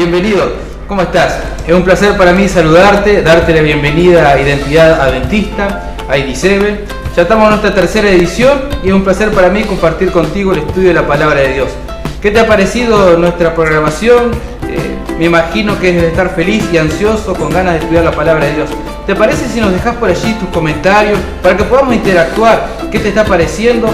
bienvenido. ¿Cómo estás? Es un placer para mí saludarte, darte la bienvenida a Identidad Adventista, a IDICEBE. Ya estamos en nuestra tercera edición y es un placer para mí compartir contigo el estudio de la Palabra de Dios. ¿Qué te ha parecido nuestra programación? Me imagino que debes estar feliz y ansioso con ganas de estudiar la Palabra de Dios. ¿Te parece si nos dejas por allí tus comentarios para que podamos interactuar? ¿Qué te está pareciendo?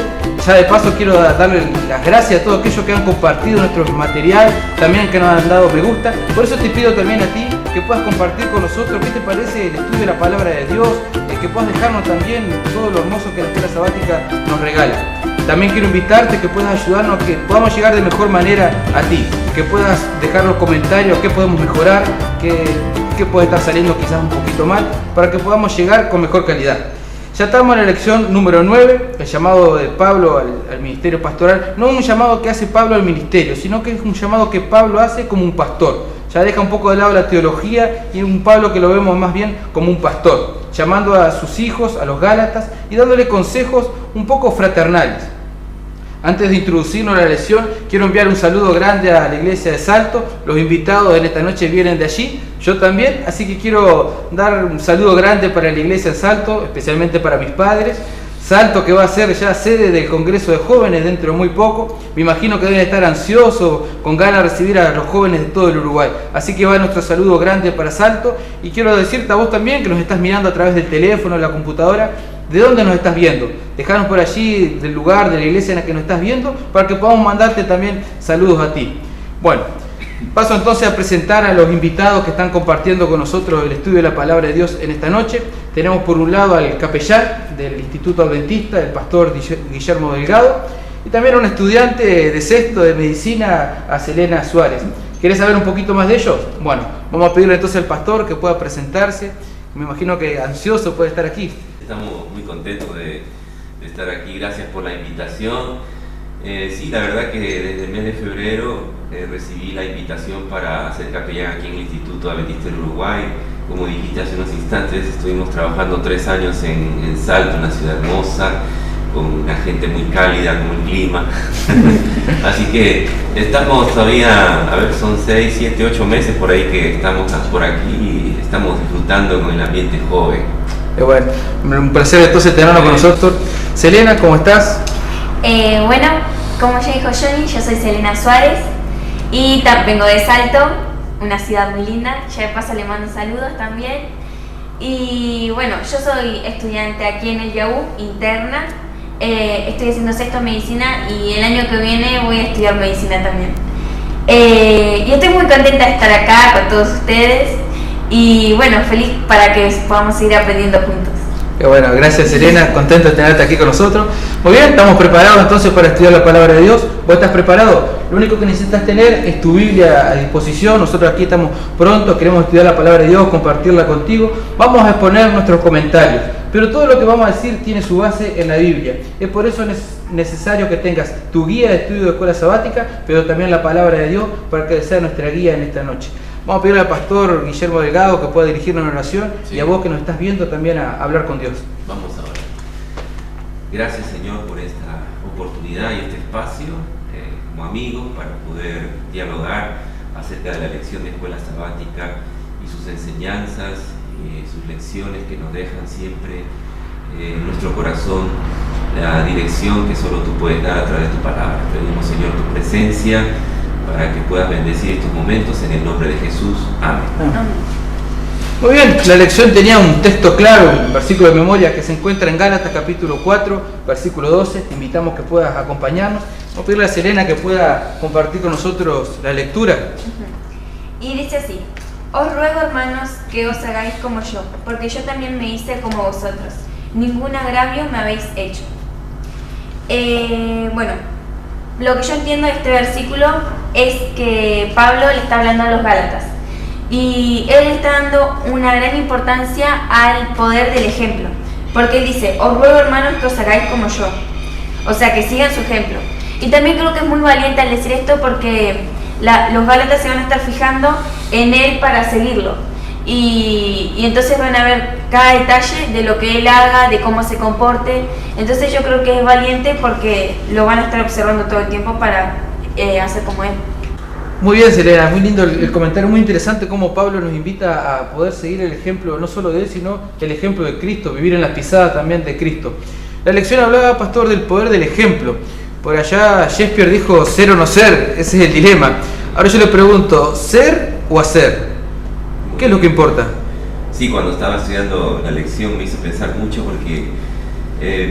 Ya de paso quiero darle las gracias a todos aquellos que han compartido nuestro material, también que nos han dado me gusta. Por eso te pido también a ti que puedas compartir con nosotros qué te parece el estudio de la Palabra de Dios, que puedas dejarnos también todo lo hermoso que la escuela sabática nos regala. También quiero invitarte que puedas ayudarnos a que podamos llegar de mejor manera a ti, que puedas dejar los comentarios, qué podemos mejorar, qué puede estar saliendo quizás un poquito mal, para que podamos llegar con mejor calidad. Ya estamos en la lección número 9, el llamado de Pablo al ministerio pastoral. No un llamado que hace Pablo al ministerio, sino que es un llamado que Pablo hace como un pastor. Ya deja un poco de lado la teología y un Pablo que lo vemos más bien como un pastor, llamando a sus hijos, a los Gálatas, y dándole consejos un poco fraternales. Antes de introducirnos a la lección, quiero enviar un saludo grande a la iglesia de Salto. Los invitados en esta noche vienen de allí, yo también, así que quiero dar un saludo grande para la iglesia de Salto, especialmente para mis padres. Salto, que va a ser ya sede del Congreso de Jóvenes dentro de muy poco. Me imagino que deben estar ansiosos, con ganas de recibir a los jóvenes de todo el Uruguay. Así que va nuestro saludo grande para Salto. Y quiero decirte a vos también, que nos estás mirando a través del teléfono, la computadora, ¿de dónde nos estás viendo? Dejanos por allí del lugar, de la iglesia en la que nos estás viendo, para que podamos mandarte también saludos a ti. Bueno, paso entonces a presentar a los invitados que están compartiendo con nosotros el estudio de la Palabra de Dios en esta noche. Tenemos por un lado al capellán del Instituto Adventista, el pastor Guillermo Delgado, y también a un estudiante de sexto de medicina, a Selena Suárez. ¿Querés saber un poquito más de ellos? Bueno, vamos a pedirle entonces al pastor que pueda presentarse. Me imagino que ansioso puede estar aquí. Estamos muy contentos de estar aquí, gracias por la invitación. Sí, la verdad que desde el mes de febrero recibí la invitación para ser capellán aquí en el Instituto Adventista del Uruguay. Como dijiste hace unos instantes, estuvimos trabajando 3 años en Salto, una ciudad hermosa, con una gente muy cálida, con el clima. Así que estamos todavía, a ver, son 6, 7, 8 meses por ahí que estamos por aquí y estamos disfrutando con el ambiente joven. Bueno, un placer entonces tenerlo con nosotros. Selena, ¿cómo estás? Bueno, como ya dijo Johnny, yo soy Selena Suárez y vengo de Salto, una ciudad muy linda. Ya de paso le mando saludos también. Y bueno, yo soy estudiante aquí en el YAU, interna. Estoy haciendo sexto medicina y el año que viene voy a estudiar medicina también. Y estoy muy contenta de estar acá con todos ustedes. Y bueno, feliz para que podamos seguir aprendiendo juntos. Bueno, gracias Selena, contento de tenerte aquí con nosotros. Muy bien, estamos preparados entonces para estudiar la Palabra de Dios. ¿Vos estás preparado? Lo único que necesitas tener es tu Biblia a disposición. Nosotros aquí estamos prontos, queremos estudiar la Palabra de Dios, compartirla contigo. Vamos a exponer nuestros comentarios, pero todo lo que vamos a decir tiene su base en la Biblia. Es por eso necesario que tengas tu guía de estudio de escuela sabática, pero también la Palabra de Dios para que sea nuestra guía en esta noche. Vamos a pedirle al pastor Guillermo Delgado que pueda dirigirnos en oración, sí, y a vos que nos estás viendo también a hablar con Dios. Vamos a orar. Gracias, Señor, por esta oportunidad y este espacio como amigos para poder dialogar acerca de la lección de escuela sabática y sus enseñanzas, sus lecciones que nos dejan siempre en nuestro corazón la dirección que solo tú puedes dar a través de tu palabra. Pedimos, Señor, tu presencia para que puedas bendecir estos momentos en el nombre de Jesús. Amén. Muy bien, la lección tenía un texto claro, un versículo de memoria que se encuentra en Gálatas capítulo 4, versículo 12. Te invitamos que puedas acompañarnos. Vamos a pedirle a Selena que pueda compartir con nosotros la lectura. Y dice así: os ruego, hermanos, que os hagáis como yo, porque yo también me hice como vosotros. Ningún agravio me habéis hecho. Bueno, lo que yo entiendo de este versículo es que Pablo le está hablando a los Gálatas y él está dando una gran importancia al poder del ejemplo, porque él dice: os ruego, hermanos, que os hagáis como yo, o sea, que sigan su ejemplo. Y también creo que es muy valiente al decir esto porque los Gálatas se van a estar fijando en él para seguirlo y entonces van a ver cada detalle de lo que él haga, de cómo se comporte. Entonces yo creo que es valiente porque lo van a estar observando todo el tiempo para hacer como él. Muy bien, Selena, muy lindo el comentario, muy interesante cómo Pablo nos invita a poder seguir el ejemplo no solo de él, sino el ejemplo de Cristo, vivir en las pisadas también de Cristo. La lección hablaba, pastor, del poder del ejemplo. Por allá Shakespeare dijo ser o no ser, ese es el dilema. Ahora yo le pregunto, ¿ser o hacer? ¿Qué es lo que importa? Sí, cuando estaba estudiando la lección me hizo pensar mucho porque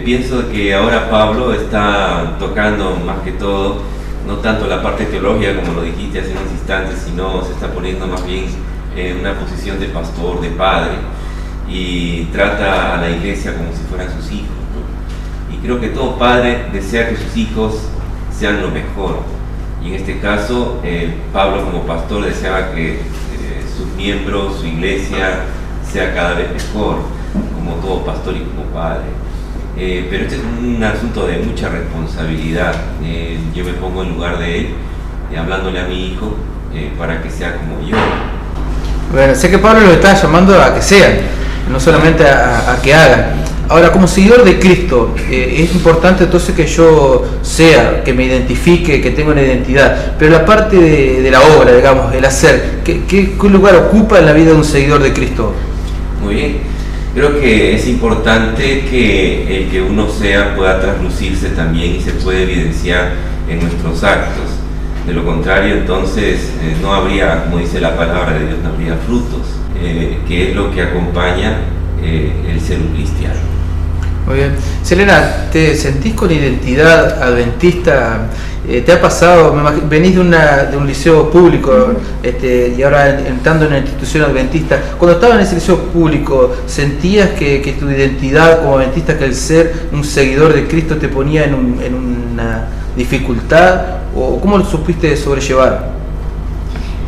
pienso que ahora Pablo está tocando más que todo no tanto la parte teológica como lo dijiste hace unos instantes, sino se está poniendo más bien en una posición de pastor, de padre, y trata a la iglesia como si fueran sus hijos, ¿no? Y creo que todo padre desea que sus hijos sean lo mejor, y en este caso Pablo como pastor deseaba que sus miembros, su iglesia sea cada vez mejor, como todo pastor y como padre. Pero este es un asunto de mucha responsabilidad. Yo me pongo en lugar de él, hablándole a mi hijo para que sea como yo. Bueno, sé que Pablo lo está llamando a que sean, no solamente a que hagan. Ahora, como seguidor de Cristo, es importante entonces que yo sea, que me identifique, que tenga una identidad. Pero la parte de la obra, digamos, el hacer, ¿qué lugar ocupa en la vida de un seguidor de Cristo? Muy bien. Creo que es importante que el que uno sea pueda traslucirse también y se puede evidenciar en nuestros actos. De lo contrario, entonces no habría, como dice la palabra de Dios, no habría frutos, que es lo que acompaña el ser un cristiano. Muy bien. Selena, ¿te sentís con identidad adventista? ¿Te ha pasado? Venís de un liceo público y ahora entrando en una institución adventista. Cuando estabas en ese liceo público, ¿sentías que tu identidad como adventista, que el ser un seguidor de Cristo te ponía en una dificultad? ¿O cómo lo supiste sobrellevar?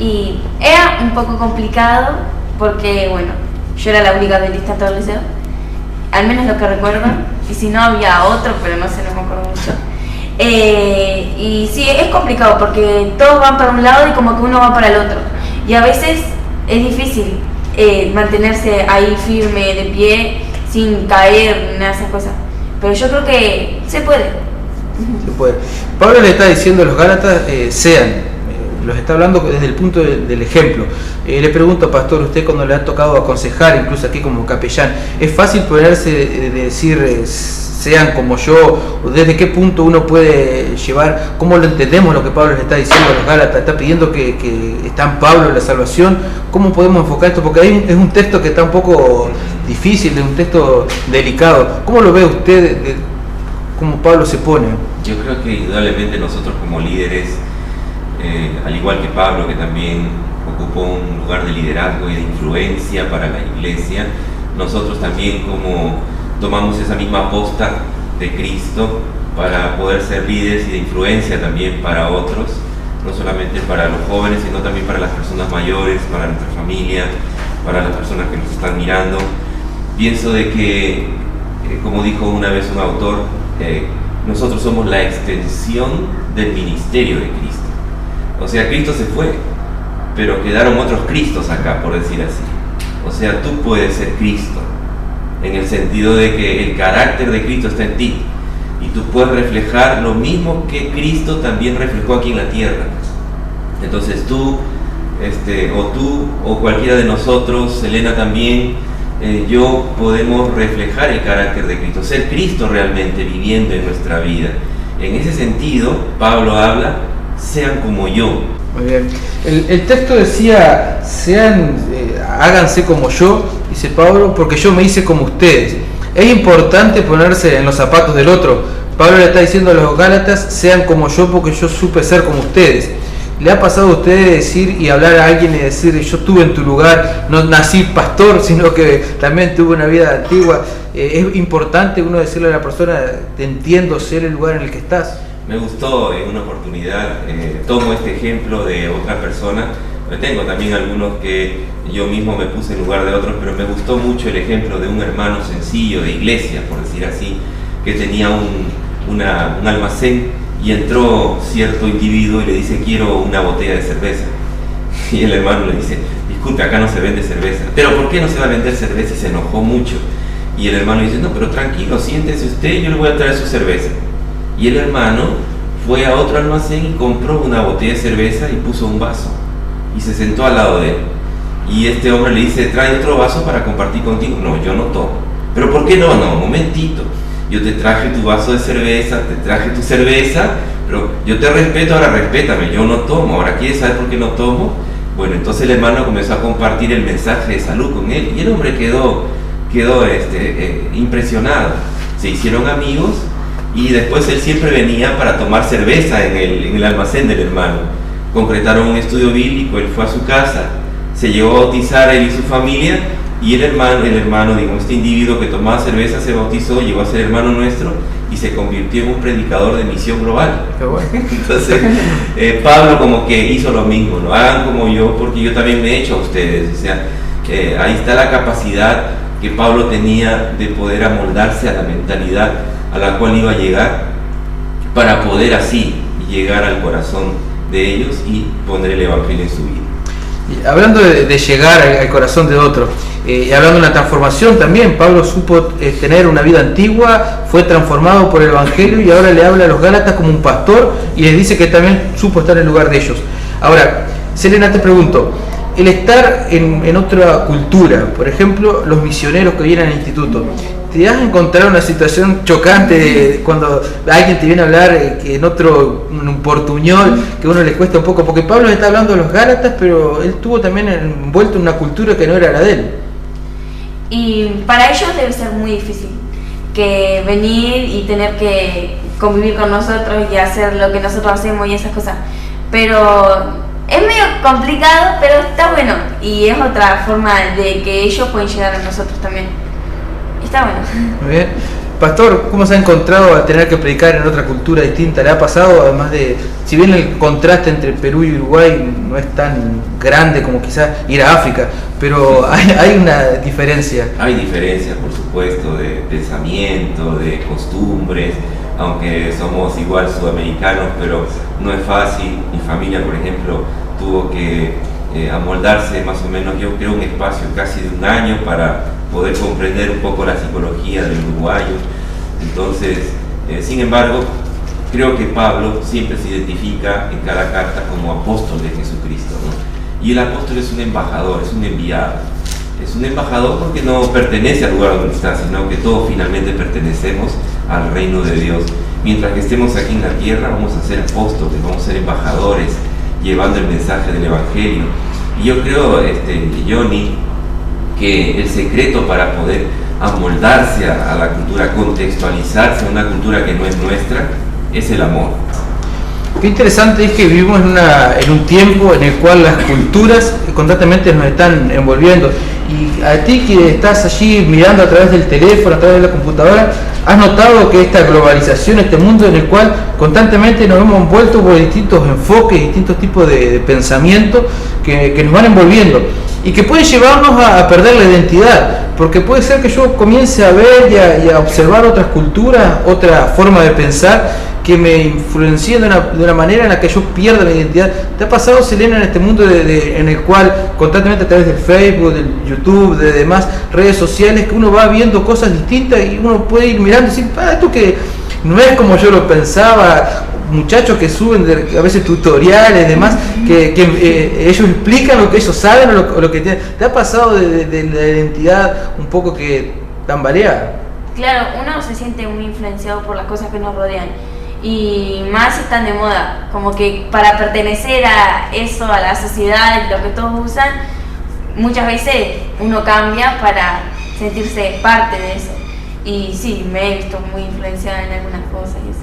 Y era un poco complicado porque, bueno, yo era la única adventista en todo el liceo, al menos lo que recuerdo, y si no había otro, pero no sé, no me acuerdo mucho. Y sí, es complicado porque todos van para un lado y como que uno va para el otro, y a veces es difícil mantenerse ahí firme, de pie, sin caer, nada de esas cosas, pero yo creo que se puede. Se puede. Pablo le está diciendo a los Gálatas, los está hablando desde el punto del ejemplo. Le pregunto, pastor, usted cuando le ha tocado aconsejar, incluso aquí como capellán, ¿es fácil ponerse de decir sean como yo? ¿Desde qué punto uno puede llevar? ¿Cómo lo entendemos lo que Pablo le está diciendo a los Gálatas? ¿Está pidiendo que está en Pablo la salvación? ¿Cómo podemos enfocar esto? Porque ahí es un texto que está un poco difícil, es un texto delicado. ¿Cómo lo ve usted, cómo Pablo se pone? Yo creo que indudablemente nosotros como líderes, al igual que Pablo, que también ocupó un lugar de liderazgo y de influencia para la iglesia, nosotros también como tomamos esa misma aposta de Cristo para poder ser líderes y de influencia también para otros, no solamente para los jóvenes, sino también para las personas mayores, para nuestra familia, para las personas que nos están mirando. Pienso de que, como dijo una vez un autor, nosotros somos la extensión del ministerio de Cristo. O sea, Cristo se fue, pero quedaron otros Cristos acá, por decir así. O sea, tú puedes ser Cristo, en el sentido de que el carácter de Cristo está en ti, y tú puedes reflejar lo mismo que Cristo también reflejó aquí en la tierra. Entonces tú, o cualquiera de nosotros, Selena también, yo, podemos reflejar el carácter de Cristo, ser Cristo realmente viviendo en nuestra vida. En ese sentido, Pablo habla, sean como yo. Muy bien. El texto decía, háganse como yo, dice Pablo, porque yo me hice como ustedes. Es importante ponerse en los zapatos del otro. Pablo le está diciendo a los Gálatas, sean como yo porque yo supe ser como ustedes. ¿Le ha pasado a usted decir y hablar a alguien y decir, yo estuve en tu lugar, no nací pastor, sino que también tuve una vida antigua? Es importante uno decirle a la persona, te entiendo, sé el lugar en el que estás. Me gustó en una oportunidad, tomo este ejemplo de otra persona, pero tengo también algunos que yo mismo me puse en lugar de otros, pero me gustó mucho el ejemplo de un hermano sencillo de iglesia, por decir así, que tenía un almacén, y entró cierto individuo y le dice, quiero una botella de cerveza. Y el hermano le dice, disculpe, acá no se vende cerveza. ¿Pero por qué no se va a vender cerveza? Y se enojó mucho. Y el hermano dice, no, pero tranquilo, siéntese usted, yo le voy a traer su cerveza. Y el hermano fue a otro almacén y compró una botella de cerveza y puso un vaso y se sentó al lado de él. Y este hombre le dice, trae otro vaso para compartir contigo. No, yo no tomo. ¿Pero por qué no? No, momentito. Yo te traje tu vaso de cerveza, te traje tu cerveza, pero yo te respeto, ahora respétame, yo no tomo. Ahora, ¿quieres saber por qué no tomo? Bueno, entonces el hermano comenzó a compartir el mensaje de salud con él y el hombre quedó impresionado. Se hicieron amigos y después él siempre venía para tomar cerveza en el almacén del hermano. Concretaron un estudio bíblico, él fue a su casa, se llevó a bautizar él y su familia, y el hermano, digamos, este individuo que tomaba cerveza se bautizó, llegó a ser hermano nuestro y se convirtió en un predicador de misión global. Qué bueno. Entonces, Pablo como que hizo lo mismo, ¿no? Hagan como yo, porque yo también me he hecho a ustedes. O sea, ahí está la capacidad que Pablo tenía de poder amoldarse a la mentalidad a la cual iba a llegar, para poder así llegar al corazón de ellos y poner el evangelio en su vida. Y hablando de llegar al corazón de otro, y hablando de la transformación también, Pablo supo tener una vida antigua, fue transformado por el evangelio y ahora le habla a los Gálatas como un pastor y les dice que también supo estar en el lugar de ellos. Ahora, Selena, te pregunto, el estar en otra cultura, por ejemplo, los misioneros que vienen al instituto, ¿te has encontrado una situación chocante cuando alguien te viene a hablar en un portuñol que a uno le cuesta un poco? Porque Pablo está hablando de los Gálatas, pero él estuvo también envuelto en una cultura que no era la de él. Y para ellos debe ser muy difícil que venir y tener que convivir con nosotros y hacer lo que nosotros hacemos y esas cosas. Pero es medio complicado, pero está bueno. Y es otra forma de que ellos pueden llegar a nosotros también. Está bueno. Muy bien. Pastor, ¿cómo se ha encontrado a tener que predicar en otra cultura distinta? ¿Le ha pasado, además de, si bien el contraste entre Perú y Uruguay no es tan grande como quizás ir a África, pero hay una diferencia? Hay diferencias, por supuesto, de pensamiento, de costumbres, aunque somos igual sudamericanos, pero no es fácil. Mi familia, por ejemplo, tuvo que amoldarse más o menos, yo creo, un espacio casi de un año para poder comprender un poco la psicología del uruguayo. Entonces, sin embargo, creo que Pablo siempre se identifica en cada carta como apóstol de Jesucristo, ¿no? Y el apóstol es un embajador, es un enviado. Es un embajador porque no pertenece al lugar donde está, sino que todos finalmente pertenecemos al reino de Dios. Mientras que estemos aquí en la tierra, vamos a ser apóstoles, vamos a ser embajadores, llevando el mensaje del evangelio. Y yo creo, Johnny, que el secreto para poder amoldarse a la cultura, contextualizarse a una cultura que no es nuestra, es el amor. Qué interesante es que vivimos en un tiempo en el cual las culturas constantemente nos están envolviendo. Y a ti que estás allí mirando a través del teléfono, a través de la computadora, ¿has notado que esta globalización, este mundo en el cual constantemente nos hemos envuelto por distintos enfoques, distintos tipos de pensamiento que nos van envolviendo y que pueden llevarnos a perder la identidad? Porque puede ser que yo comience a ver y a observar otras culturas, otra forma de pensar que me influencien de una manera en la que yo pierda la identidad. ¿Te ha pasado, Selena, en este mundo en el cual constantemente a través del Facebook, del YouTube, de demás redes sociales, que uno va viendo cosas distintas y uno puede ir mirando y decir, esto que no es como yo lo pensaba? Muchachos que suben a veces tutoriales, demás, que ellos explican lo que ellos saben o lo que tienen. ¿Te ha pasado de la identidad un poco que tambalea? Claro, uno se siente muy influenciado por las cosas que nos rodean. Y más están de moda, como que para pertenecer a eso, a la sociedad, lo que todos usan, muchas veces uno cambia para sentirse parte de eso. Y sí, me he visto muy influenciada en algunas cosas y eso.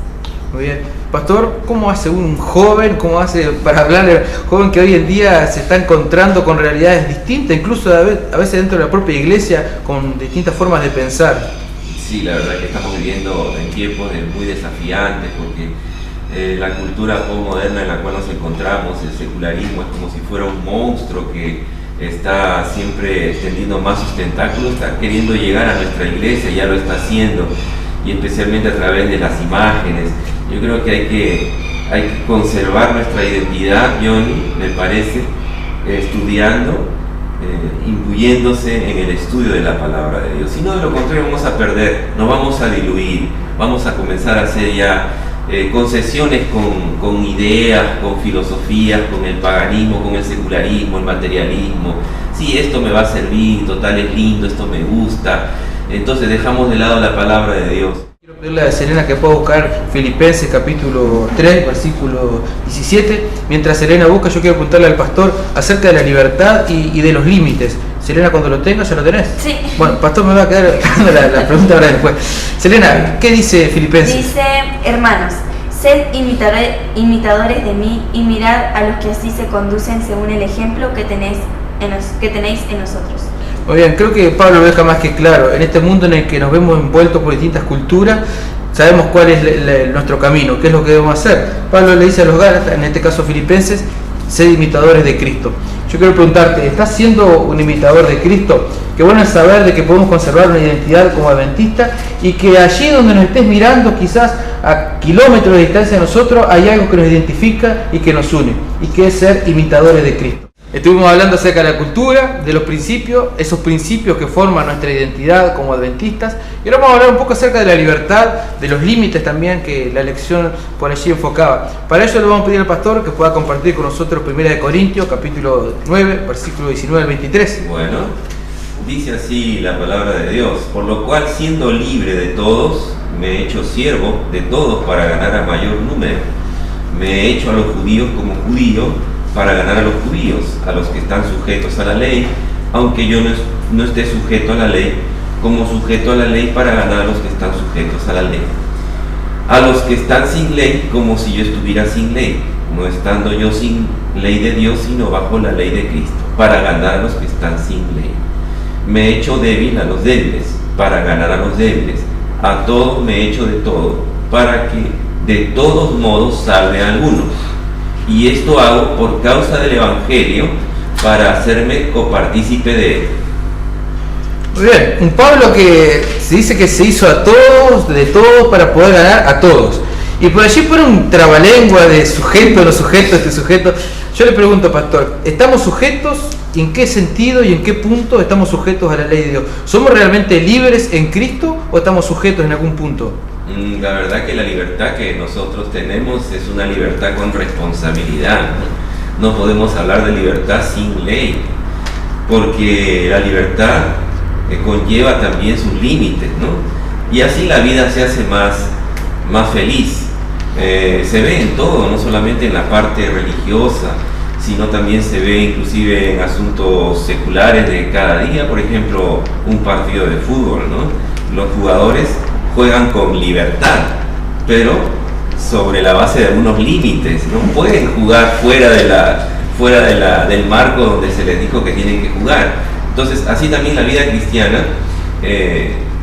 Muy bien. Pastor, ¿cómo hace un joven, cómo hace para hablarle al joven que hoy en día se está encontrando con realidades distintas, incluso a veces dentro de la propia iglesia, con distintas formas de pensar? Sí, la verdad que estamos viviendo en tiempos muy desafiantes, porque la cultura postmoderna en la cual nos encontramos, el secularismo, es como si fuera un monstruo que está siempre extendiendo más sus tentáculos, está queriendo llegar a nuestra iglesia, ya lo está haciendo, y especialmente a través de las imágenes. Yo creo que hay que conservar nuestra identidad, Johnny, me parece, estudiando, imbuyéndose en el estudio de la palabra de Dios. Si no, de lo contrario vamos a perder, nos vamos a diluir, vamos a comenzar a ser ya concesiones con ideas, con filosofías, con el paganismo, con el secularismo, el materialismo. Sí, esto me va a servir, total es lindo, esto me gusta. Entonces dejamos de lado la palabra de Dios. Quiero pedirle a Selena que pueda buscar Filipenses capítulo 3, versículo 17. Mientras Selena busca, yo quiero preguntarle al pastor acerca de la libertad y de los límites. Selena, cuando lo tengas, ¿ya lo tenés? Sí. Bueno, pastor, me va a quedar la pregunta ahora después. Selena, ¿qué dice Filipenses? Dice, hermanos, sed imitadores de mí y mirad a los que así se conducen según el ejemplo que tenéis en nosotros. Muy bien, creo que Pablo lo deja más que claro. En este mundo en el que nos vemos envueltos por distintas culturas, sabemos cuál es nuestro camino, qué es lo que debemos hacer. Pablo le dice a los Gálatas, en este caso Filipenses, sed imitadores de Cristo. Yo quiero preguntarte, ¿estás siendo un imitador de Cristo? Qué bueno es saber de que podemos conservar una identidad como adventista y que allí donde nos estés mirando, quizás a kilómetros de distancia de nosotros, hay algo que nos identifica y que nos une, y que es ser imitadores de Cristo. Estuvimos hablando acerca de la cultura, de los principios, esos principios que forman nuestra identidad como adventistas, y ahora vamos a hablar un poco acerca de la libertad, de los límites también que la lección por allí enfocaba. Para ello le vamos a pedir al pastor que pueda compartir con nosotros 1 Corintios, capítulo 9, versículo 19 al 23. Bueno, dice así la palabra de Dios: por lo cual, siendo libre de todos, me he hecho siervo de todos para ganar a mayor número. Me he hecho a los judíos como judío para ganar a los judíos, a los que están sujetos a la ley, aunque yo no esté sujeto a la ley, como sujeto a la ley para ganar a los que están sujetos a la ley. A los que están sin ley, como si yo estuviera sin ley, no estando yo sin ley de Dios, sino bajo la ley de Cristo, para ganar a los que están sin ley. Me he hecho débil a los débiles, para ganar a los débiles. A todos me he hecho de todo, para que de todos modos salve a algunos. Y esto hago por causa del Evangelio, para hacerme copartícipe de él. Muy bien, un Pablo que se dice que se hizo a todos, de todos, para poder ganar a todos. Y por allí pone un trabalengua de sujeto, no sujeto, este sujeto. Yo le pregunto, pastor, ¿estamos sujetos? ¿En qué sentido y en qué punto estamos sujetos a la ley de Dios? ¿Somos realmente libres en Cristo o estamos sujetos en algún punto? La verdad que la libertad que nosotros tenemos es una libertad con responsabilidad. No podemos hablar de libertad sin ley, porque la libertad conlleva también sus límites, ¿no? Y así la vida se hace más feliz. Se ve en todo, no solamente en la parte religiosa, sino también se ve inclusive en asuntos seculares de cada día. Por ejemplo, un partido de fútbol, ¿no? Los jugadores juegan con libertad, pero sobre la base de algunos límites. No pueden jugar fuera del marco donde se les dijo que tienen que jugar. Entonces, así también la vida cristiana,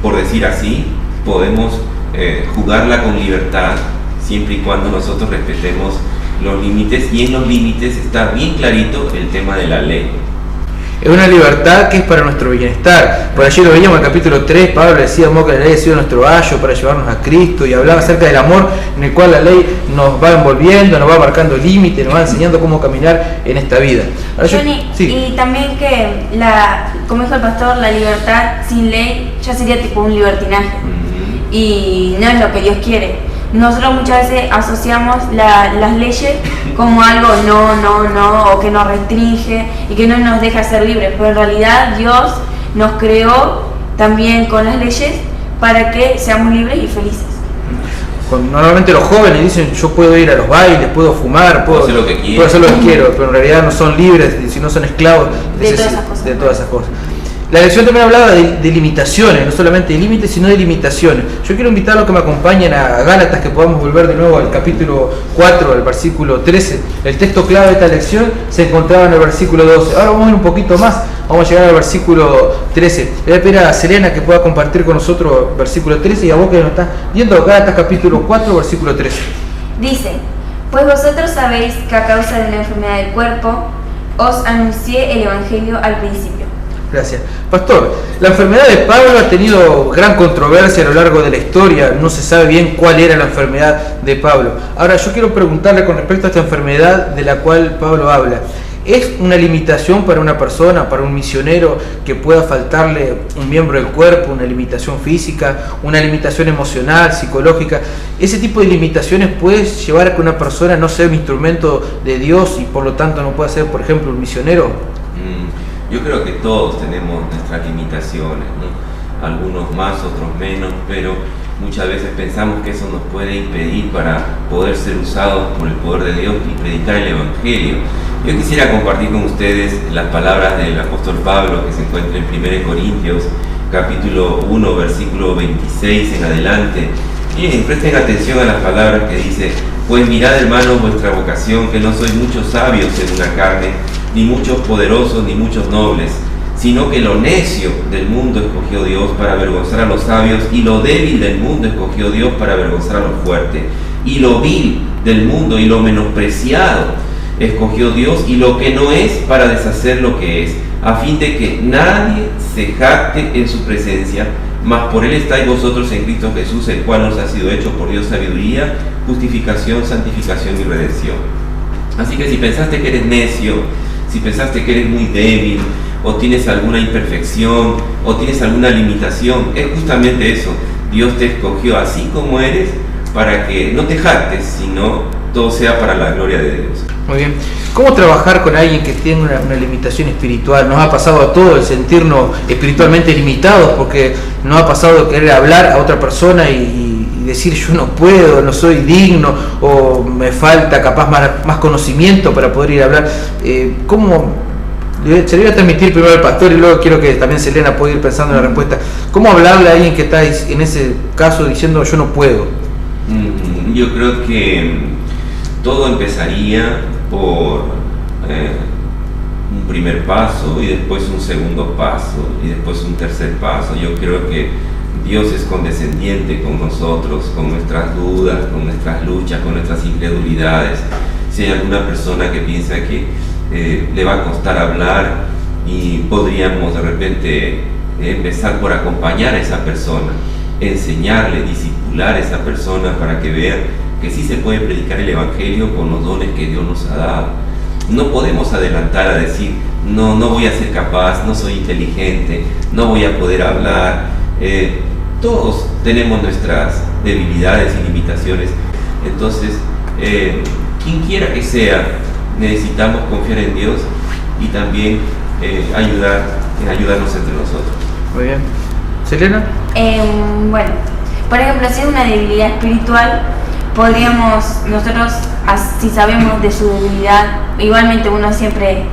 por decir así, podemos jugarla con libertad, siempre y cuando nosotros respetemos los límites, y en los límites está bien clarito el tema de la ley. Es una libertad que es para nuestro bienestar. Por allí lo veíamos en el capítulo 3, Pablo decía que la ley ha sido nuestro ayo para llevarnos a Cristo, y hablaba acerca del amor en el cual la ley nos va envolviendo, nos va marcando límites, nos va enseñando cómo caminar en esta vida. Ahora Johnny, sí. Y también que, como dijo el pastor, la libertad sin ley ya sería tipo un libertinaje. Y no es lo que Dios quiere. Nosotros muchas veces asociamos las leyes como algo no, o que nos restringe y que no nos deja ser libres, pero en realidad Dios nos creó también con las leyes para que seamos libres y felices. Normalmente los jóvenes dicen: yo puedo ir a los bailes, puedo fumar, puedo hacer lo que quiero, pero en realidad no son libres, sino son esclavos de todas esas cosas. La lección también hablaba de limitaciones, no solamente de límites, sino de limitaciones. Yo quiero invitarlos a que me acompañen a Gálatas, que podamos volver de nuevo al capítulo 4, al versículo 13. El texto clave de esta lección se encontraba en el versículo 12. Ahora vamos a ir un poquito más, vamos a llegar al versículo 13. Le voy a pedir a Selena que pueda compartir con nosotros el versículo 13, y a vos que nos estás viendo, Gálatas capítulo 4, versículo 13. Dice: pues vosotros sabéis que a causa de la enfermedad del cuerpo os anuncié el Evangelio al principio. Gracias. Pastor, la enfermedad de Pablo ha tenido gran controversia a lo largo de la historia. No se sabe bien cuál era la enfermedad de Pablo. Ahora yo quiero preguntarle con respecto a esta enfermedad de la cual Pablo habla. ¿Es una limitación para una persona, para un misionero, que pueda faltarle un miembro del cuerpo, una limitación física, una limitación emocional, psicológica? ¿Ese tipo de limitaciones puede llevar a que una persona no sea un instrumento de Dios y por lo tanto no pueda ser, por ejemplo, un misionero? Yo creo que todos tenemos nuestras limitaciones, ¿no? Algunos más, otros menos, pero muchas veces pensamos que eso nos puede impedir para poder ser usados por el poder de Dios y predicar el Evangelio. Yo quisiera compartir con ustedes las palabras del apóstol Pablo que se encuentra en 1 Corintios capítulo 1 versículo 26 en adelante. Y presten atención a las palabras que dice: pues mirad, hermanos, vuestra vocación, que no sois muchos sabios según la carne, ni muchos poderosos, ni muchos nobles, sino que lo necio del mundo escogió Dios para avergonzar a los sabios, y lo débil del mundo escogió Dios para avergonzar a los fuertes, y lo vil del mundo y lo menospreciado escogió Dios, y lo que no es, para deshacer lo que es, a fin de que nadie se jacte en su presencia, mas por él estáis vosotros en Cristo Jesús, el cual nos ha sido hecho por Dios sabiduría, justificación, santificación y redención. Así que si pensaste que eres necio, si pensaste que eres muy débil, o tienes alguna imperfección, o tienes alguna limitación, es justamente eso. Dios te escogió así como eres, para que no te jactes, sino todo sea para la gloria de Dios. Muy bien. ¿Cómo trabajar con alguien que tiene una limitación espiritual? Nos ha pasado a todos el sentirnos espiritualmente limitados, porque nos ha pasado de querer hablar a otra persona y decir yo no puedo, no soy digno, o me falta capaz más conocimiento para poder ir a hablar. ¿Cómo? Se le voy a transmitir primero al pastor y luego quiero que también Selena pueda ir pensando en la respuesta. ¿Cómo hablarle a alguien que está en ese caso diciendo yo no puedo? Yo creo que todo empezaría por un primer paso, y después un segundo paso, y después un tercer paso. Yo creo que Dios es condescendiente con nosotros, con nuestras dudas, con nuestras luchas, con nuestras incredulidades. Si hay alguna persona que piensa que le va a costar hablar, y podríamos de repente empezar por acompañar a esa persona, enseñarle, discipular a esa persona para que vea que sí se puede predicar el Evangelio con los dones que Dios nos ha dado. No podemos adelantar a decir no voy a ser capaz, no soy inteligente, no voy a poder hablar. Todos tenemos nuestras debilidades y limitaciones. Entonces, quien quiera que sea, necesitamos confiar en Dios y también ayudarnos entre nosotros. Muy bien. ¿Selena? Bueno, por ejemplo, si es una debilidad espiritual, podríamos nosotros, si sabemos de su debilidad, igualmente uno siempre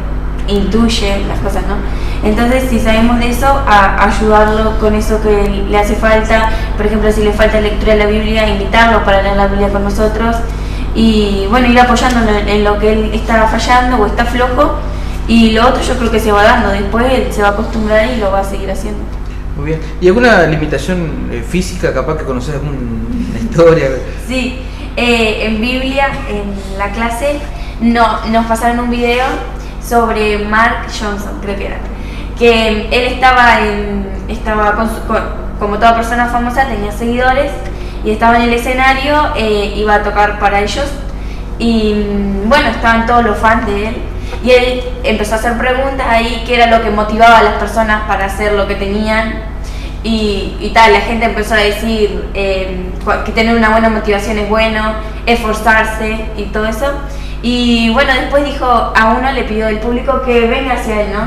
intuye las cosas, ¿no? Entonces, si sabemos de eso, a ayudarlo con eso que le hace falta. Por ejemplo, si le falta lectura de la Biblia, invitarlo para leer la Biblia con nosotros, y bueno, ir apoyándolo en lo que él está fallando o está flojo, y lo otro yo creo que se va dando, después él se va a acostumbrar y lo va a seguir haciendo. Muy bien. ¿Y alguna limitación física, capaz que conoces alguna historia? Sí, en Biblia, en la clase, nos pasaron un video sobre Mark Johnson, creo que era, que él estaba como toda persona famosa, tenía seguidores, y estaba en el escenario, iba a tocar para ellos, y bueno, estaban todos los fans de él, y él empezó a hacer preguntas ahí, qué era lo que motivaba a las personas para hacer lo que tenían, y tal. La gente empezó a decir que tener una buena motivación es bueno, esforzarse y todo eso. Y bueno, después dijo, a uno le pidió el público que venga hacia él, ¿no?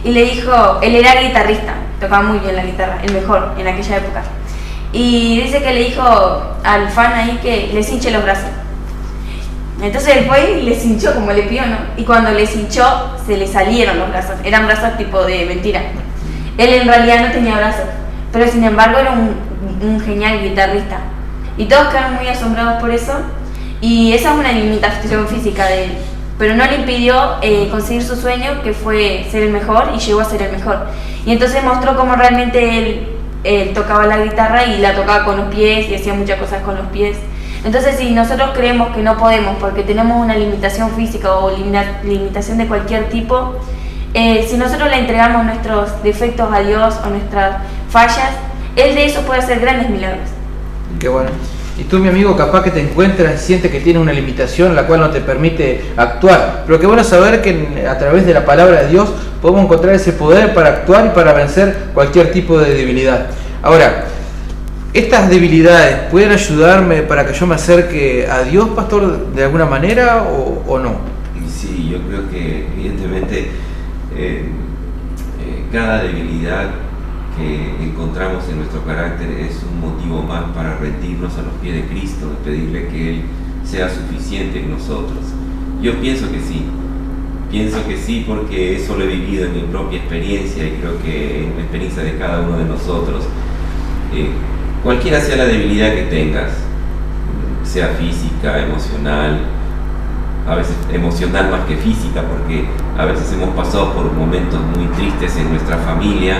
Y le dijo, él era guitarrista, tocaba muy bien la guitarra, el mejor en aquella época. Y dice que le dijo al fan ahí que les hinche los brazos. Entonces él fue y les hinchó como le pidió, ¿no? Y cuando les hinchó, se le salieron los brazos. Eran brazos tipo de mentira. Él en realidad no tenía brazos, pero sin embargo era un genial guitarrista. Y todos quedaron muy asombrados por eso. Y esa es una limitación física de él, pero no le impidió conseguir su sueño, que fue ser el mejor, y llegó a ser el mejor. Y entonces mostró cómo realmente él tocaba la guitarra, y la tocaba con los pies, y hacía muchas cosas con los pies. Entonces, si nosotros creemos que no podemos porque tenemos una limitación física o limitación de cualquier tipo, si nosotros le entregamos nuestros defectos a Dios o nuestras fallas, Él de eso puede hacer grandes milagros. Qué bueno. y tú, mi amigo, capaz que te encuentras y sientes que tienes una limitación la cual no te permite actuar, pero qué bueno saber que a través de la palabra de Dios podemos encontrar ese poder para actuar y para vencer cualquier tipo de debilidad. Ahora, ¿estas debilidades pueden ayudarme para que yo me acerque a Dios, pastor, de alguna manera o no? Sí, yo creo que evidentemente cada debilidad que encontramos en nuestro carácter es un motivo más para rendirnos a los pies de Cristo, de pedirle que Él sea suficiente en nosotros. Yo pienso que sí porque eso lo he vivido en mi propia experiencia y creo que en la experiencia de cada uno de nosotros. Cualquiera sea la debilidad que tengas, sea física, emocional, a veces emocional más que física, porque a veces hemos pasado por momentos muy tristes en nuestra familia,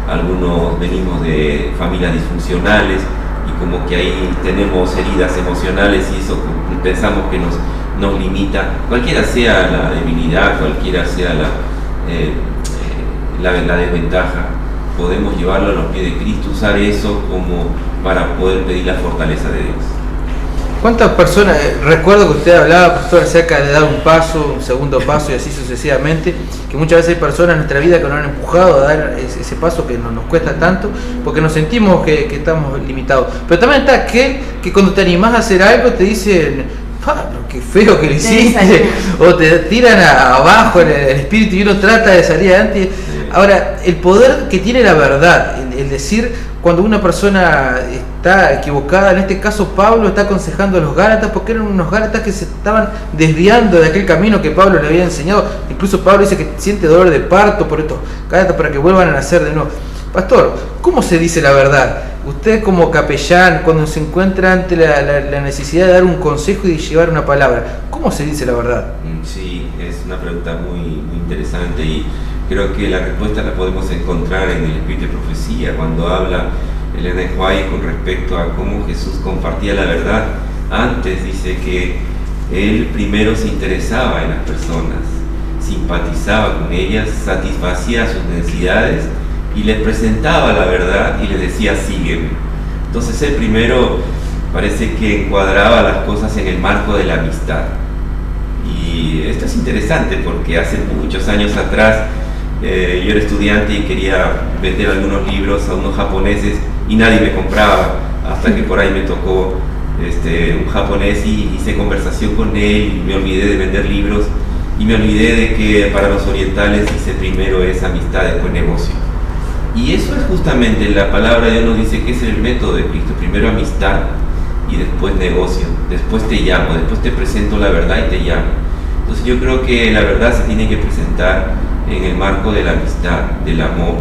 algunos venimos de familias disfuncionales y como que ahí tenemos heridas emocionales y eso pensamos que nos limita. Cualquiera sea la debilidad, cualquiera sea la desventaja, podemos llevarlo a los pies de Cristo, usar eso como para poder pedir la fortaleza de Dios. ¿Cuántas personas, recuerdo que usted hablaba, pastor, acerca de dar un paso, un segundo paso y así sucesivamente, que muchas veces hay personas en nuestra vida que nos han empujado a dar ese paso que nos cuesta tanto, porque nos sentimos que estamos limitados. Pero también está aquel que cuando te animás a hacer algo te dicen, qué feo que lo hiciste, o te tiran abajo el espíritu y uno trata de salir adelante. Ahora, el poder que tiene la verdad, el decir, cuando una persona está equivocada, en este caso Pablo está aconsejando a los Gálatas porque eran unos Gálatas que se estaban desviando de aquel camino que Pablo le había enseñado. Incluso Pablo dice que siente dolor de parto por estos Gálatas para que vuelvan a nacer de nuevo. Pastor, ¿cómo se dice la verdad? Usted como capellán, cuando se encuentra ante la necesidad de dar un consejo y de llevar una palabra, ¿cómo se dice la verdad? Sí, es una pregunta muy interesante y creo que la respuesta la podemos encontrar en el Espíritu de Profecía, cuando habla Elena White con respecto a cómo Jesús compartía la verdad. Antes dice que Él primero se interesaba en las personas, simpatizaba con ellas, satisfacía sus necesidades y les presentaba la verdad y les decía, sígueme. Entonces Él primero parece que encuadraba las cosas en el marco de la amistad. Y esto es interesante porque hace muchos años atrás yo era estudiante y quería vender algunos libros a unos japoneses y nadie me compraba, hasta que por ahí me tocó un japonés y hice conversación con él y me olvidé de vender libros y me olvidé de que para los orientales dice primero es amistad, después negocio. Y eso es justamente, la palabra de Dios nos dice que es el método de Cristo, primero amistad y después negocio, después te llamo, después te presento la verdad y te llamo. Entonces yo creo que la verdad se tiene que presentar en el marco de la amistad, del amor,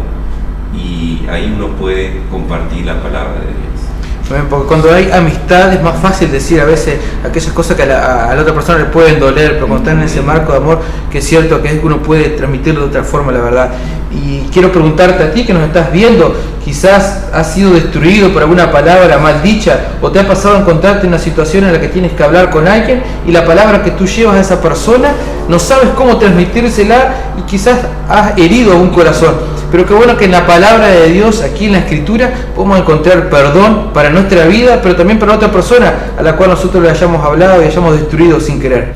y ahí uno puede compartir la palabra de Dios. Porque cuando hay amistad es más fácil decir a veces aquellas cosas que a la otra persona le pueden doler, pero cuando están en ese marco de amor, que es cierto que uno puede transmitirlo de otra forma, la verdad. Y quiero preguntarte a ti que nos estás viendo, quizás has sido destruido por alguna palabra mal dicha, o te ha pasado a encontrarte en una situación en la que tienes que hablar con alguien y la palabra que tú llevas a esa persona no sabes cómo transmitírsela y quizás has herido a un corazón. Pero qué bueno que en la palabra de Dios, aquí en la Escritura, podemos encontrar perdón para nuestra vida, pero también para otra persona a la cual nosotros le hayamos hablado y hayamos destruido sin querer.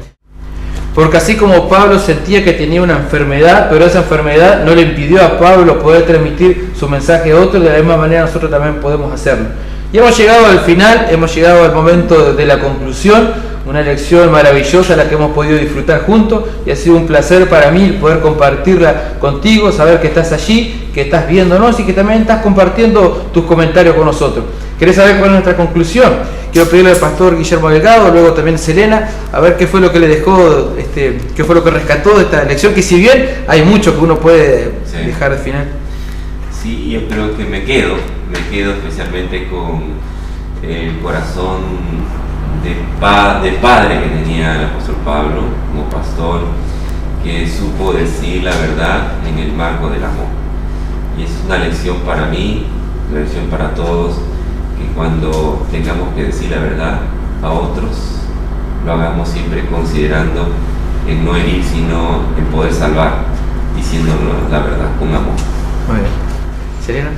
Porque así como Pablo sentía que tenía una enfermedad, pero esa enfermedad no le impidió a Pablo poder transmitir su mensaje a otros, de la misma manera nosotros también podemos hacerlo. Y hemos llegado al final, hemos llegado al momento de la conclusión, una lección maravillosa la que hemos podido disfrutar juntos y ha sido un placer para mí poder compartirla contigo, saber que estás allí, que estás viéndonos y que también estás compartiendo tus comentarios con nosotros. ¿Querés saber cuál es nuestra conclusión? Quiero pedirle al pastor Guillermo Delgado, luego también Selena, a ver qué fue lo que le dejó, qué fue lo que rescató de esta lección, que si bien hay mucho que uno puede dejar al final. Sí, yo creo que me quedo especialmente con el corazón de padre que tenía el apóstol Pablo como pastor, que supo decir la verdad en el marco del amor. Y es una lección para mí, una lección para todos, que cuando tengamos que decir la verdad a otros, lo hagamos siempre considerando en no herir, sino en poder salvar, diciéndolo la verdad con amor. Muy bien. ¿Selena?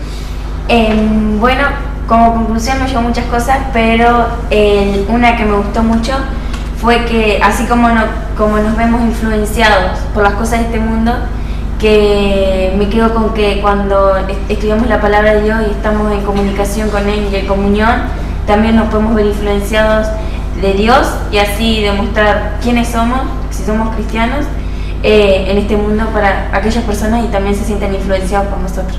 Bueno, como conclusión me llevó muchas cosas, pero una que me gustó mucho fue que así como nos vemos influenciados por las cosas de este mundo, que me quedo con que cuando estudiamos la palabra de Dios y estamos en comunicación con Él y en comunión, también nos podemos ver influenciados de Dios y así demostrar quiénes somos, si somos cristianos, en este mundo para aquellas personas y también se sienten influenciados por nosotros.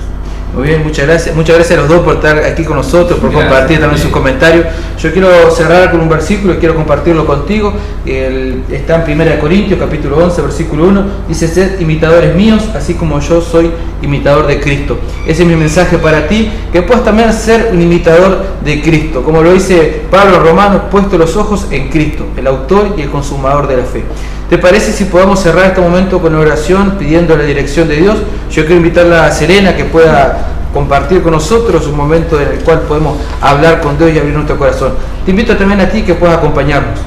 Muy bien, muchas gracias a los dos por estar aquí con nosotros, por compartir también sus comentarios. Yo quiero cerrar con un versículo y quiero compartirlo contigo. Está en 1 Corintios capítulo 11 versículo 1, dice: sed imitadores míos, así como yo soy imitador de Cristo. Ese es mi mensaje para ti, que puedas también ser un imitador de Cristo, como lo dice Pablo en Romanos: puesto los ojos en Cristo, el autor y el consumador de la fe. ¿Te parece si podamos cerrar este momento con oración pidiendo la dirección de Dios? Yo quiero invitarla a Serena que pueda compartir con nosotros un momento en el cual podemos hablar con Dios y abrir nuestro corazón. Te invito también a ti que puedas acompañarnos.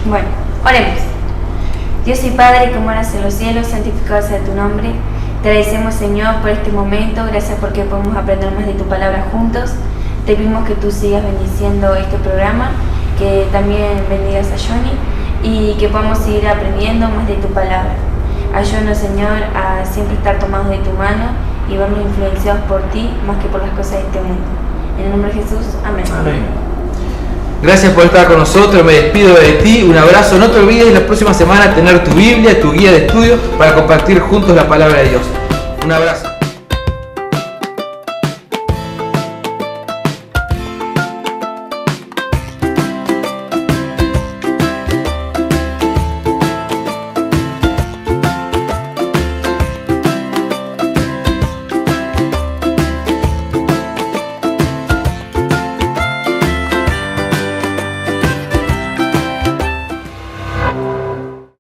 Bueno, oremos. Dios y Padre que moras en los cielos, santificado sea tu nombre. Te agradecemos, Señor, por este momento. Gracias porque podemos aprender más de tu palabra juntos. Te pedimos que tú sigas bendiciendo este programa, que también bendigas a Johnny y que podamos seguir aprendiendo más de tu palabra. Ayúdanos, Señor, a siempre estar tomados de tu mano y vernos influenciados por ti más que por las cosas de este mundo. En el nombre de Jesús, amén. Amén. Gracias por estar con nosotros, me despido de ti, un abrazo. No te olvides la próxima semana tener tu Biblia, tu guía de estudio para compartir juntos la palabra de Dios. Un abrazo.